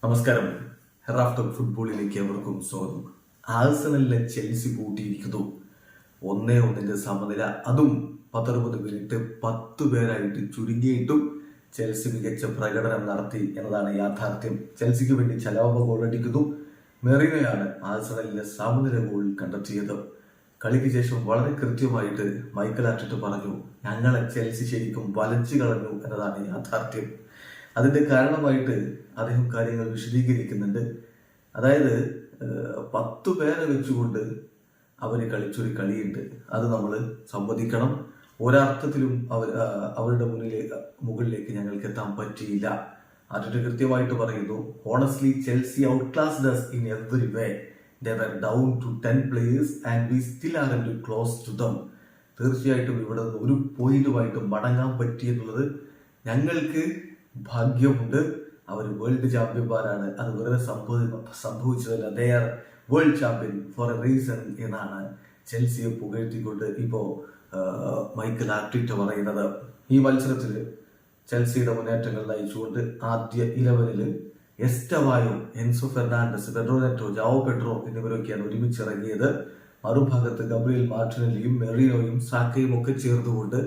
നമസ്കാരം. റാഫ്റ്റർ ഫുട്ബോളിലേക്ക് അവർക്കും സ്വാഗതം. ആഴ്സണലിലെ ചെൽസി കൂട്ടിയിരിക്കുന്നു 1-1 സമനില, അതും 19 മിനിറ്റ് 10 പേരായിട്ട് ചുരുങ്ങിയിട്ടും ചെൽസി മികച്ച പ്രകടനം നടത്തി എന്നതാണ് യാഥാർത്ഥ്യം. ചെൽസിക്ക് വേണ്ടി ചലോബ ഗോളടിക്കുന്നു. മെറീനോയാണ് ആഴ്സണലിലെ സമനില ഗോൾ കണ്ടെത്തിയത്. കളിക്ക് ശേഷം വളരെ കൃത്യമായിട്ട് മൈക്കൽ ആർട്ടറ്റ പറഞ്ഞു, ഞങ്ങളെ ചെൽസി ശരിക്കും വലച്ചു കളഞ്ഞു എന്നതാണ് യാഥാർത്ഥ്യം. അതിന്റെ കാരണമായിട്ട് അദ്ദേഹം കാര്യങ്ങൾ വിശദീകരിക്കുന്നുണ്ട്. അതായത് 10 പേരെ വെച്ചുകൊണ്ട് അവര് കളിച്ചൊരു കളിയുണ്ട്, അത് നമ്മൾ സമ്മതിക്കണം. ഒരർത്ഥത്തിലും അവരുടെ മുകളിലേക്ക് ഞങ്ങൾക്ക് എത്താൻ പറ്റിയില്ല. ആർട്ടറ്റ കൃത്യമായിട്ട് പറയുന്നു, honestly Chelsea outclassed us in every way. They were down to 10 players and we still aren't close to them. തീർച്ചയായിട്ടും ഇവിടെ നിന്ന് ഒരു പോയിന്റുമായിട്ട് മടങ്ങാൻ പറ്റിയെന്നുള്ളത് ഞങ്ങൾക്ക് ഭാഗ്യമുണ്ട്. അവർ വേൾഡ് ചാമ്പ്യന്മാരാണ്, അത് വെറുതെ സംഭവിച്ചതല്ല. They are world champion for a reason എന്നാണ് ചെൽസിയെ പുകഴ്ത്തിക്കൊണ്ട് ഇപ്പോ മൈക്കൽ ആർട്ടറ്റ പറയുന്നത്. ഈ മത്സരത്തിൽ ചെൽസിയുടെ മുന്നേറ്റങ്ങൾ നയിച്ചുകൊണ്ട് ആദ്യ 11 Estevao, Enzo Fernandez, Pedro Neto, Joao Pedro എന്നിവരൊക്കെയാണ് ഒരുമിച്ചിറങ്ങിയത്. മറുഭാഗത്ത് ഗബ്രിയേൽ മാർട്ടിനെല്ലിയും മെറീനോയും സാക്കയും ഒക്കെ ചേർന്നുകൊണ്ട്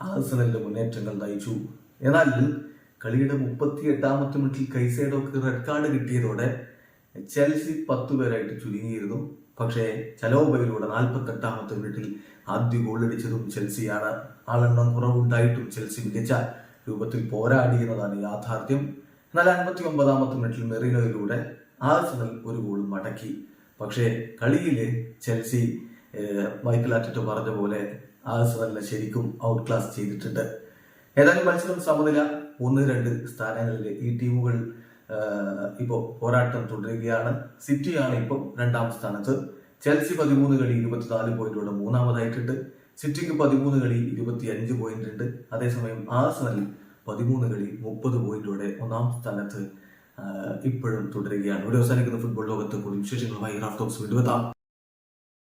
ആഴ്സണലിന്റെ മുന്നേറ്റങ്ങൾ നയിച്ചു. എന്നാൽ കളിയുടെ 38-ാമത്തെ മിനിറ്റിൽ കൈസേഡോക്ക് റെഡ് കാർഡ് കിട്ടിയതോടെ ചെൽസി 10 പേരായിട്ട് ചുരുങ്ങിയിരുന്നു. പക്ഷേ ചലോബയിലൂടെ 48-ാമത്തെ മിനിറ്റിൽ ആദ്യ ഗോളടിച്ചതും ചെൽസിയാണ്. ആളെണ്ണം കുറവുണ്ടായിട്ടും ചെൽസി മികച്ച രൂപത്തിൽ പോരാടി എന്നതാണ് യാഥാർത്ഥ്യം. എന്നാൽ 59-ാമത്തെ മിനിറ്റിൽ മെറീനോയിലൂടെ ആഴ്സണൽ ഒരു ഗോൾ മടക്കി. പക്ഷേ കളിയില് ചെൽസി മൈക്കൽ ആർട്ടറ്റ പറഞ്ഞ പോലെ ആഴ്സണലിനെ ശരിക്കും ഔട്ട് ക്ലാസ് ചെയ്തിട്ടുണ്ട്. ഏതായാലും മത്സരം സമനില 1-2 സ്ഥാനങ്ങളിൽ ഈ ടീമുകൾ ഇപ്പോൾ പോരാട്ടം തുടരുകയാണ്. സിറ്റിയാണ് ഇപ്പോൾ 2-ാം സ്ഥാനത്ത്. ചെൽസി 13 കളി 24 പോയിന്റോടെ 3-ാമതായിട്ടുണ്ട്. സിറ്റിക്ക് 13 കളി 25 പോയിന്റ് ഉണ്ട്. അതേസമയം ആഴ്സണൽ 13 കളി 30 പോയിന്റോടെ 1-ാം സ്ഥാനത്ത് ഇപ്പോഴും തുടരുകയാണ്. ഇവിടെ അവസാനിക്കുന്ന ഫുട്ബോൾ ലോകത്തെ കൂടുതൽ വിശേഷങ്ങളുമായി റാഫ് ടോക്സ് വീണ്ടും എത്താം.